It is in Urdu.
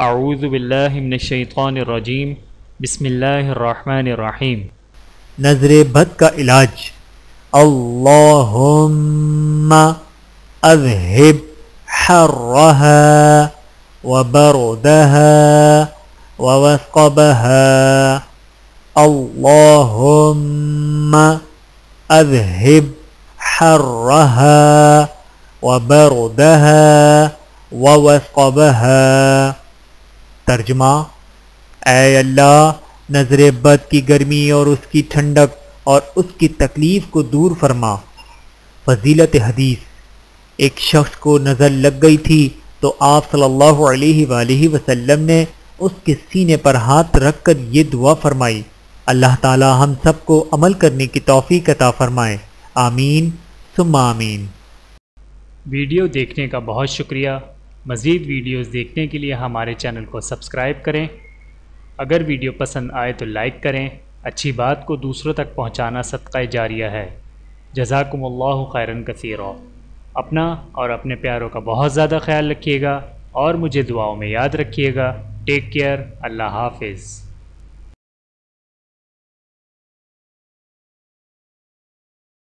اعوذ باللہ من الشیطان الرجیم بسم اللہ الرحمن الرحیم۔ نظر بد کا علاج: اللہم اذہب حرہا وبردہا ووثقبہا، اللہم اذہب حرہا وبردہا ووثقبہا۔ ترجمہ: اے اللہ، نظر بد کی گرمی اور اس کی ٹھنڈک اور اس کی تکلیف کو دور فرما۔ فضیلت حدیث: ایک شخص کو نظر لگ گئی تھی تو آپ صلی اللہ علیہ وآلہ وسلم نے اس کے سینے پر ہاتھ رکھ کر یہ دعا فرمائی: اللہ تعالی ہم سب کو عمل کرنے کی توفیق عطا فرمائے، آمین ثم آمین۔ ویڈیو دیکھنے کا بہت شکریہ۔ مزید ویڈیوز دیکھنے کے لیے ہمارے چینل کو سبسکرائب کریں۔ اگر ویڈیو پسند آئے تو لائک کریں۔ اچھی بات کو دوسروں تک پہنچانا صدقہ جاریہ ہے۔ جزاکم اللہ خیرا کثیرا۔ اپنا اور اپنے پیاروں کا بہت زیادہ خیال رکھیے گا اور مجھے دعاؤں میں یاد رکھیے گا۔ Take care. اللہ حافظ۔